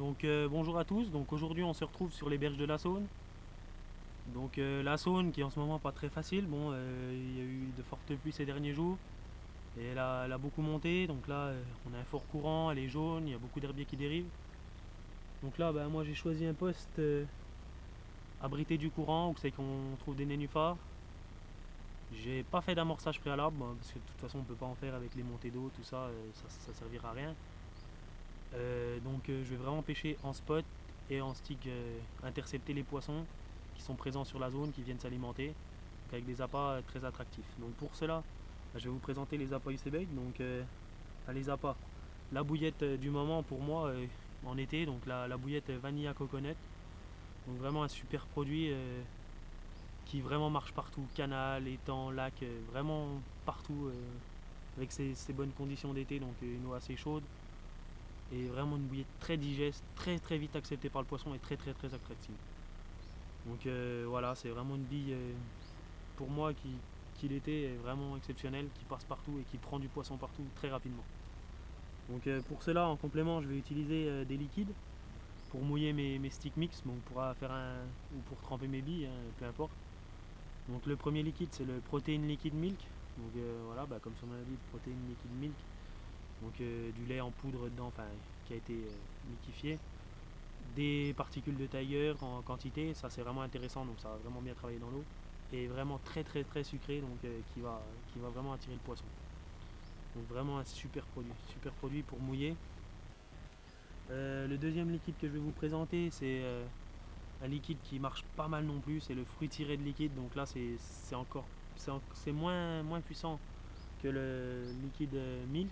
Donc bonjour à tous, donc aujourd'hui on se retrouve sur les berges de la Saône. Donc la Saône qui est en ce moment pas très facile, bon il y a eu de fortes pluies ces derniers jours et elle a beaucoup monté, donc là on a un fort courant, elle est jaune, il y a beaucoup d'herbiers qui dérivent. Donc là moi j'ai choisi un poste abrité du courant où c'est qu'on trouve des nénuphars. J'ai pas fait d'amorçage préalable parce que de toute façon on peut pas en faire avec les montées d'eau, tout ça, ça servira à rien. Je vais vraiment pêcher en spot et en stick, intercepter les poissons qui sont présents sur la zone, qui viennent s'alimenter, avec des appâts très attractifs. Donc pour cela, je vais vous présenter les appâts UC-Bait. Les appâts, la bouillette du moment pour moi en été, donc la bouillette vanilla coconut. Donc vraiment un super produit qui vraiment marche partout, canal, étang, lac, vraiment partout avec ses bonnes conditions d'été, donc une eau assez chaude et vraiment une bouillette très digeste, très très vite acceptée par le poisson et très très très attractive. Donc voilà, c'est vraiment une bille pour moi qui l'été est vraiment exceptionnelle, qui passe partout et qui prend du poisson partout très rapidement. Donc pour cela, en complément, je vais utiliser des liquides pour mouiller mes stick mix, donc pour faire ou pour tremper mes billes, hein, peu importe. Donc le premier liquide c'est le protein liquid milk. Donc voilà, comme son nom l'indique, protein liquid milk. Donc du lait en poudre dedans, enfin qui a été liquéfié, des particules de Tiger en quantité, ça c'est vraiment intéressant, donc ça va vraiment bien travailler dans l'eau, et vraiment très très très sucré, donc qui va vraiment attirer le poisson. Donc vraiment un super produit pour mouiller. Le deuxième liquide que je vais vous présenter, c'est un liquide qui marche pas mal non plus, c'est le Fruity Red liquide. Donc là c'est encore c'est moins puissant que le liquide milk,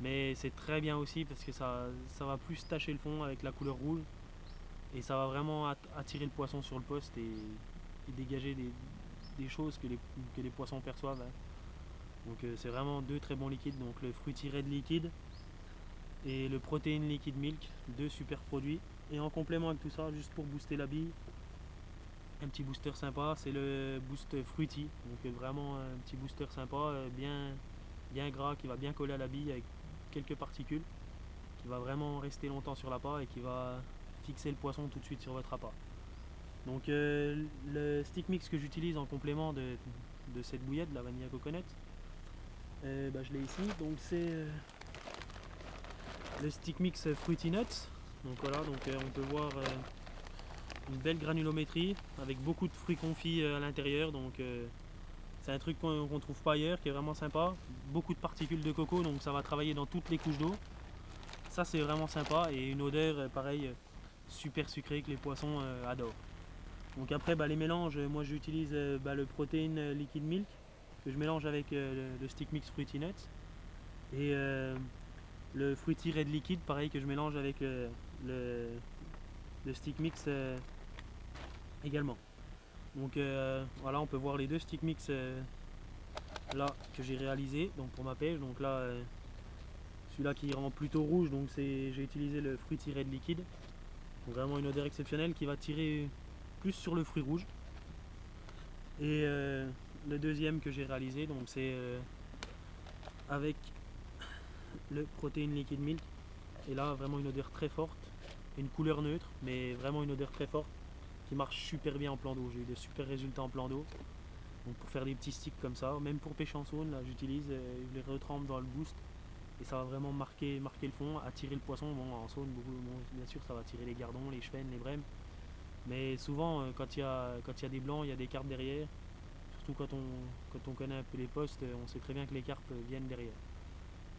mais c'est très bien aussi parce que ça va plus tacher le fond avec la couleur rouge et ça va vraiment attirer le poisson sur le poste et dégager des choses que les poissons perçoivent, hein. Donc c'est vraiment deux très bons liquides, donc le Fruity Red liquide et le Protein Liquid Milk, deux super produits. Et en complément avec tout ça, juste pour booster la bille, un petit booster sympa, c'est le Boost Fruity, donc vraiment un petit booster sympa, bien gras, qui va bien coller à la bille avec quelques particules, qui va vraiment rester longtemps sur l'appât et qui va fixer le poisson tout de suite sur votre appât. Donc le stick mix que j'utilise en complément de cette bouillette, de la vanilla coconut, je l'ai ici. Donc c'est le stick mix Fruity Nuts. Donc voilà, on peut voir une belle granulométrie avec beaucoup de fruits confits à l'intérieur. Donc c'est un truc qu'on trouve pas ailleurs, qui est vraiment sympa. Beaucoup de particules de coco, donc ça va travailler dans toutes les couches d'eau. Ça c'est vraiment sympa et une odeur pareil super sucrée que les poissons adorent. Donc après les mélanges, moi j'utilise le protéine liquid milk que je mélange avec le stick mix fruity nuts et le fruity red liquid pareil que je mélange avec le stick mix également. Donc voilà, on peut voir les deux stick mix là que j'ai réalisé donc pour ma pêche. Donc là celui-là qui rend plutôt rouge, donc j'ai utilisé le fruity red liquid. Donc vraiment une odeur exceptionnelle qui va tirer plus sur le fruit rouge. Et le deuxième que j'ai réalisé, donc c'est avec le protéine liquid milk. Et là, vraiment une odeur très forte, une couleur neutre, mais vraiment une odeur très forte qui marche super bien en plan d'eau. J'ai eu de super résultats en plan d'eau. Donc pour faire des petits sticks comme ça, même pour pêcher en saône, là j'utilise, je les retrempe dans le boost et ça va vraiment marquer le fond, attirer le poisson. Bon, en saône, bien sûr, ça va attirer les gardons, les chevennes, les brèmes. Mais souvent, quand il y a des blancs, il y a des carpes derrière. Surtout quand on connaît un peu les postes, on sait très bien que les carpes viennent derrière.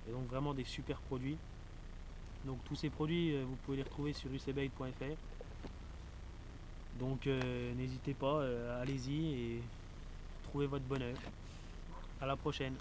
Et donc vraiment des super produits. Donc tous ces produits, vous pouvez les retrouver sur ucbait.fr. Donc n'hésitez pas, allez-y et trouvez votre bonheur. À la prochaine.